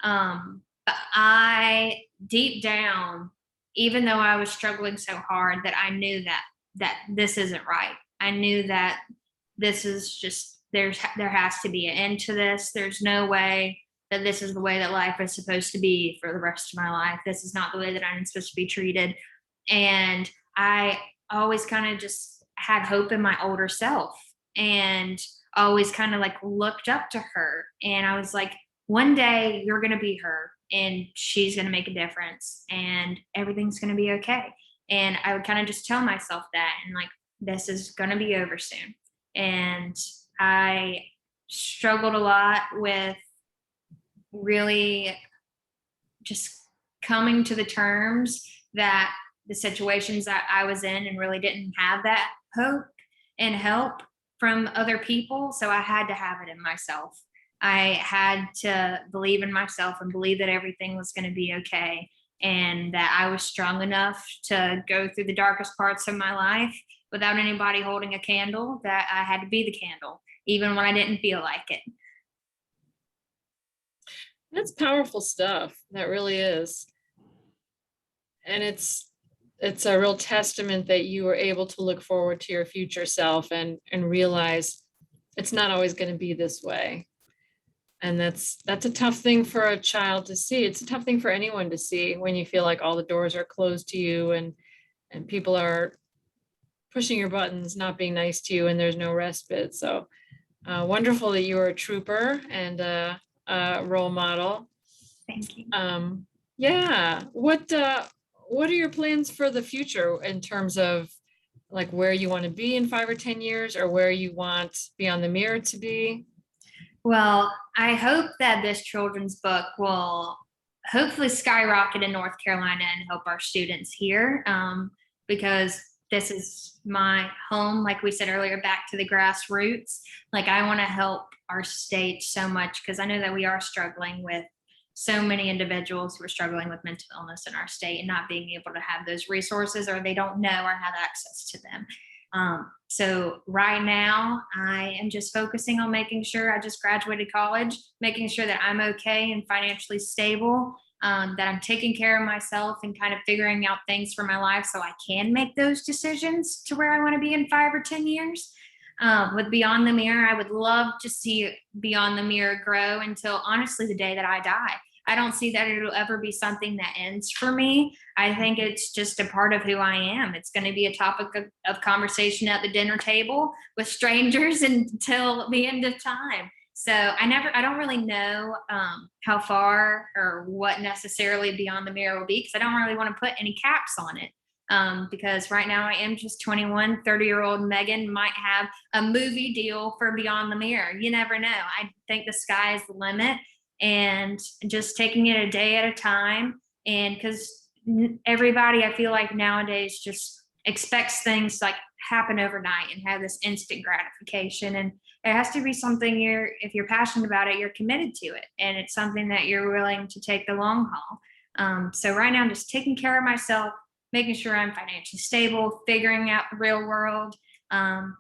But I deep down even though I was struggling so hard, that I knew that this isn't right. I knew that this is just there has to be an end to this. There's no way that this is the way that life is supposed to be for the rest of my life. This is not the way that I'm supposed to be treated. And I always kind of just had hope in my older self, and always kind of like looked up to her. And I was like, one day you're going to be her, and she's going to make a difference, and everything's going to be okay. And I would kind of just tell myself that, and like, this is going to be over soon. And I struggled a lot with really just coming to the terms that the situations that I was in and really didn't have that hope and help from other people. So I had to have it in myself. I had to believe in myself and believe that everything was going to be okay, and that I was strong enough to go through the darkest parts of my life without anybody holding a candle, that I had to be the candle, even when I didn't feel like it. That's powerful stuff. That really is. And it's a real testament that you were able to look forward to your future self and realize it's not always going to be this way. And that's a tough thing for a child to see. It's a tough thing for anyone to see when you feel like all the doors are closed to you, and people are pushing your buttons, not being nice to you, and there's no respite. So wonderful that you are a trooper and a role model. Thank you. Yeah. What are your plans for the future in terms of like where you want to be in 5 or 10 years, or where you want Beyond the Mirror to be? Well, I hope that this children's book will hopefully skyrocket in North Carolina and help our students here, because this is my home. Like we said earlier, back to the grassroots. Like, I want to help our state so much, because I know that we are struggling with so many individuals who are struggling with mental illness in our state and not being able to have those resources, or they don't know or have access to them. So right now I am just focusing on making sure I just graduated college, making sure that I'm okay and financially stable, that I'm taking care of myself and kind of figuring out things for my life so I can make those decisions to where I want to be in 5 or 10 years. With Beyond the Mirror, I would love to see Beyond the Mirror grow until honestly the day that I die. I don't see that it'll ever be something that ends for me. I think it's just a part of who I am. It's going to be a topic of conversation at the dinner table with strangers until the end of time. So I don't really know how far or what necessarily Beyond the Mirror will be, because I don't really want to put any caps on it. Because right now I am just 21, 30-year-old Megan might have a movie deal for Beyond the Mirror. You never know. I think the sky is the limit, and just taking it a day at a time. And because everybody, I feel like nowadays just expects things to like happen overnight and have this instant gratification. And it has to be something if you're passionate about it, you're committed to it. And it's something that you're willing to take the long haul. So right now I'm just taking care of myself, making sure I'm financially stable, figuring out the real world,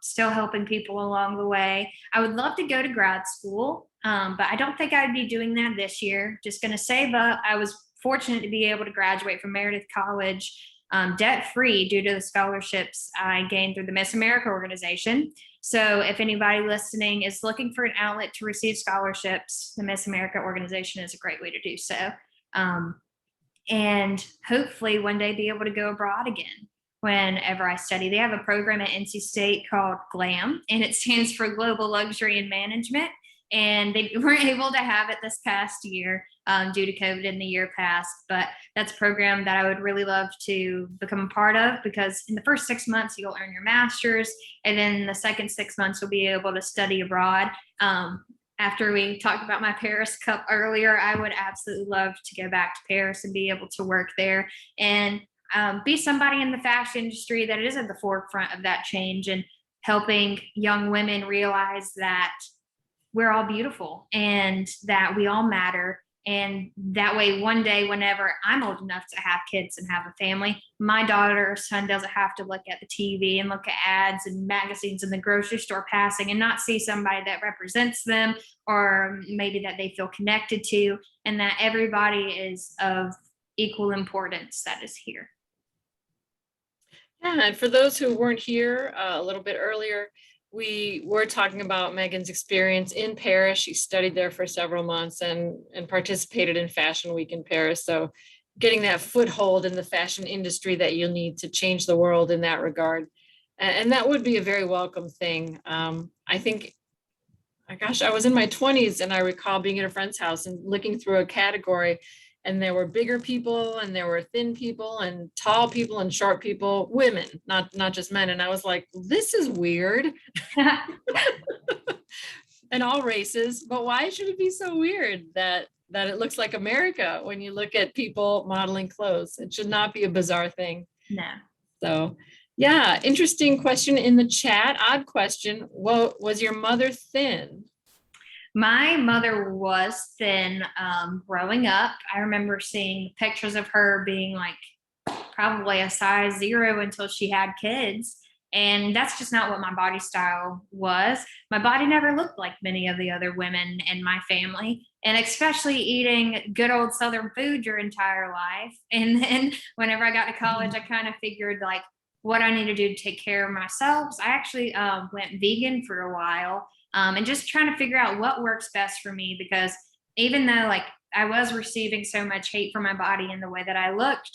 still helping people along the way. I would love to go to grad school, but I don't think I'd be doing that this year. Just going to save up. I was fortunate to be able to graduate from Meredith College debt-free due to the scholarships I gained through the Miss America organization. So if anybody listening is looking for an outlet to receive scholarships, the Miss America organization is a great way to do so. And hopefully one day be able to go abroad again whenever I study. They have a program at NC State called GLAM, and it stands for Global Luxury and Management. And they weren't able to have it this past year due to COVID in the year past. But that's a program that I would really love to become a part of, because in the first 6 months, you'll earn your master's. And then the second 6 months, you'll be able to study abroad. After we talked about my Paris Cup earlier, I would absolutely love to go back to Paris and be able to work there and be somebody in the fashion industry that is at the forefront of that change, and helping young women realize that we're all beautiful and that we all matter. And that way, one day, whenever I'm old enough to have kids and have a family, my daughter or son doesn't have to look at the TV and look at ads and magazines in the grocery store passing and not see somebody that represents them, or maybe that they feel connected to, and that everybody is of equal importance that is here. Yeah, and for those who weren't here a little bit earlier, we were talking about Megan's experience in Paris. She studied there for several months and participated in Fashion Week in Paris. So getting that foothold in the fashion industry that you'll need to change the world in that regard. And that would be a very welcome thing. I think, gosh, I was in my 20s and I recall being at a friend's house and looking through a category, and there were bigger people and there were thin people and tall people and short people, women, not just men. And I was like, this is weird. And all races, but why should it be so weird that it looks like America when you look at people modeling clothes? It should not be a bizarre thing. No. So yeah, interesting question in the chat. Odd question. Well, was your mother thin? My mother was thin growing up. I remember seeing pictures of her being like probably a size 0 until she had kids. And that's just not what my body style was. My body never looked like many of the other women in my family, and especially eating good old Southern food your entire life. And then whenever I got to college, I kind of figured like what I need to do to take care of myself. So I actually went vegan for a while, and just trying to figure out what works best for me, because even though like I was receiving so much hate for my body and the way that I looked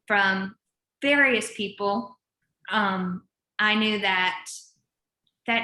from various people, I knew that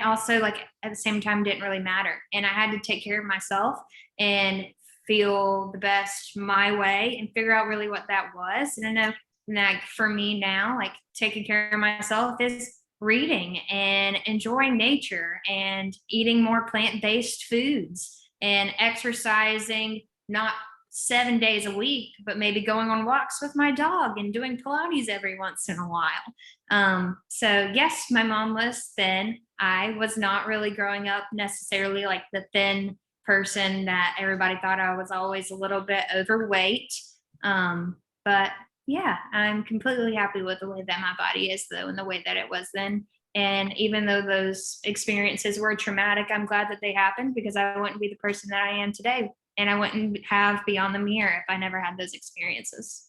also like at the same time didn't really matter, and I had to take care of myself and feel the best my way and figure out really what that was. And I know like for me now, like taking care of myself is reading and enjoying nature and eating more plant-based foods and exercising, not 7 days a week, but maybe going on walks with my dog and doing Pilates every once in a while. So yes, my mom was thin. I was not really growing up necessarily like the thin person that everybody thought. I was always a little bit overweight. But yeah, I'm completely happy with the way that my body is though, and the way that it was then. And even though those experiences were traumatic, I'm glad that they happened, because I wouldn't be the person that I am today. And I wouldn't have Beyond the Mirror if I never had those experiences.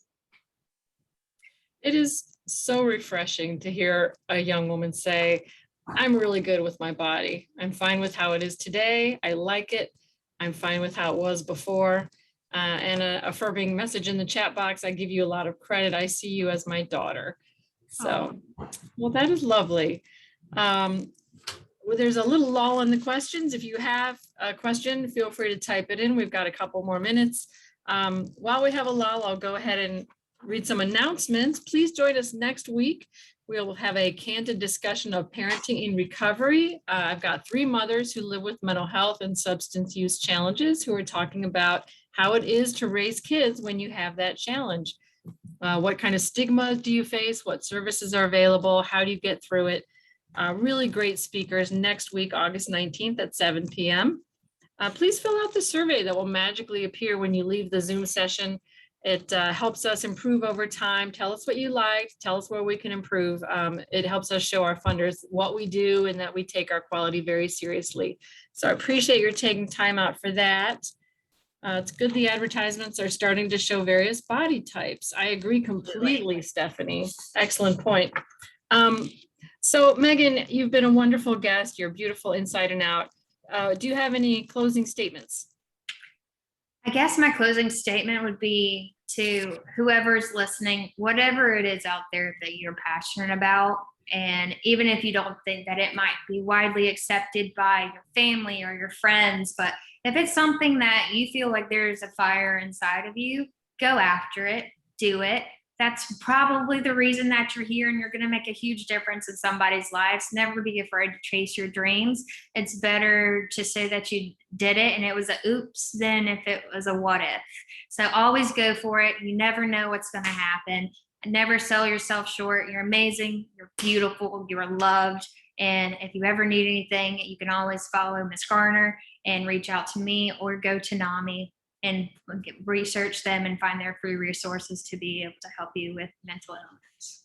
It is so refreshing to hear a young woman say, I'm really good with my body. I'm fine with how it is today. I like it. I'm fine with how it was before. And a affirming message in the chat box. I give you a lot of credit. I see you as my daughter. So, well, that is lovely. Well, there's a little lull in the questions. If you have a question, feel free to type it in. We've got a couple more minutes. While we have a lull, I'll go ahead and read some announcements. Please join us next week. We'll have a candid discussion of parenting in recovery. I've got 3 mothers who live with mental health and substance use challenges who are talking about how it is to raise kids when you have that challenge. What kind of stigma do you face? What services are available? How do you get through it? Really great speakers next week, August 19th at 7 p.m. Please fill out the survey that will magically appear when you leave the Zoom session. It helps us improve over time. Tell us what you liked. Tell us where we can improve. It helps us show our funders what we do and that we take our quality very seriously. So I appreciate your taking time out for that. It's good the advertisements are starting to show various body types. I agree completely, Stephanie. Excellent point. So Megan, you've been a wonderful guest. You're beautiful inside and out. Do you have any closing statements? I guess my closing statement would be to whoever's listening, whatever it is out there that you're passionate about, and even if you don't think that it might be widely accepted by your family or your friends, but if it's something that you feel like there's a fire inside of you, go after it, do it. That's probably the reason that you're here, and you're going to make a huge difference in somebody's lives. Never be afraid to chase your dreams. It's better to say that you did it and it was a oops than if it was a what if. So always go for it. You never know what's going to happen. Never sell yourself short. You're amazing. You're beautiful. You're loved. And if you ever need anything, you can always follow Miss Garner and reach out to me, or go to NAMI and research them and find their free resources to be able to help you with mental illness.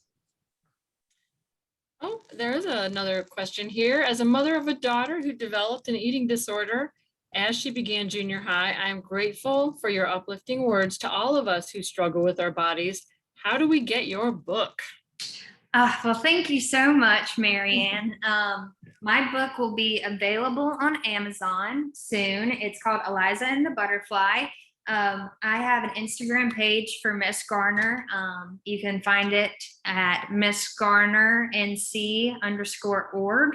Oh, there is another question here. As a mother of a daughter who developed an eating disorder as she began junior high, I am grateful for your uplifting words to all of us who struggle with our bodies. How do we get your book? Well, thank you so much, Marianne. My book will be available on Amazon soon. It's called Eliza and the Butterfly. I have an Instagram page for Miss Garner. You can find it at Miss Garner NC_org,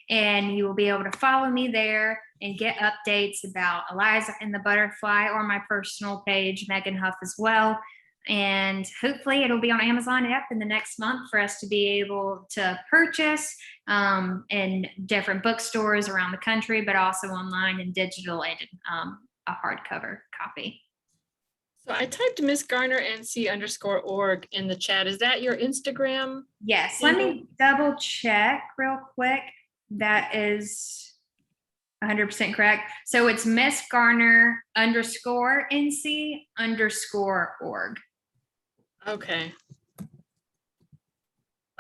and you will be able to follow me there and get updates about Eliza and the Butterfly, or my personal page, Megan Huff, as well. And hopefully it'll be on Amazon in the next month for us to be able to purchase in different bookstores around the country, but also online and digital and a hardcover copy. So I typed Miss Garner NC_org in the chat. Is that your Instagram? Yes, let me double check real quick. That is 100% correct. So it's Miss Garner _NC_org. Okay.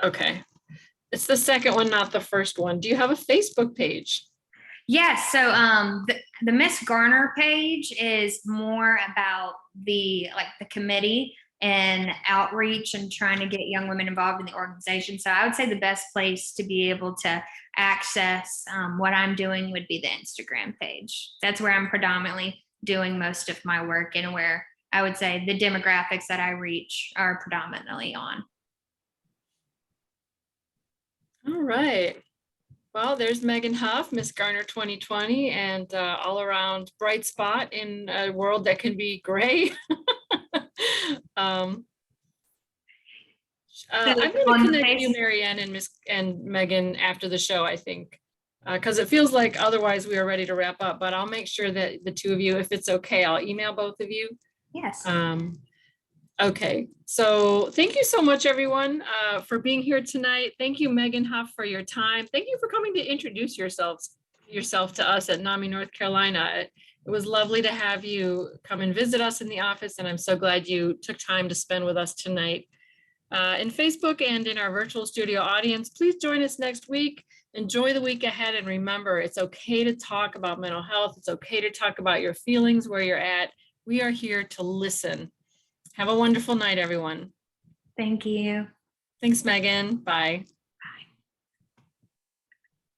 Okay. It's the second one, not the first one. Do you have a Facebook page? Yes. So the Miss Garner page is more about the committee and outreach and trying to get young women involved in the organization. So I would say the best place to be able to access what I'm doing would be the Instagram page. That's where I'm predominantly doing most of my work, and where I would say the demographics that I reach are predominantly on. All right. Well, there's Megan Huff, Miss Garner 2020, and all around bright spot in a world that can be gray. I'm going to connect you, Marianne, and Megan after the show, I think, because it feels like otherwise we are ready to wrap up, but I'll make sure that the two of you, if it's okay, I'll email both of you. Yes. Okay, so thank you so much, everyone, for being here tonight. Thank you, Megan Huff, for your time. Thank you for coming to introduce yourself to us at NAMI, North Carolina. It was lovely to have you come and visit us in the office, and I'm so glad you took time to spend with us tonight. In Facebook and in our virtual studio audience, please join us next week. Enjoy the week ahead, and remember, it's okay to talk about mental health. It's okay to talk about your feelings, where you're at. We are here to listen. Have a wonderful night, everyone. Thank you. Thanks, Megan. Bye.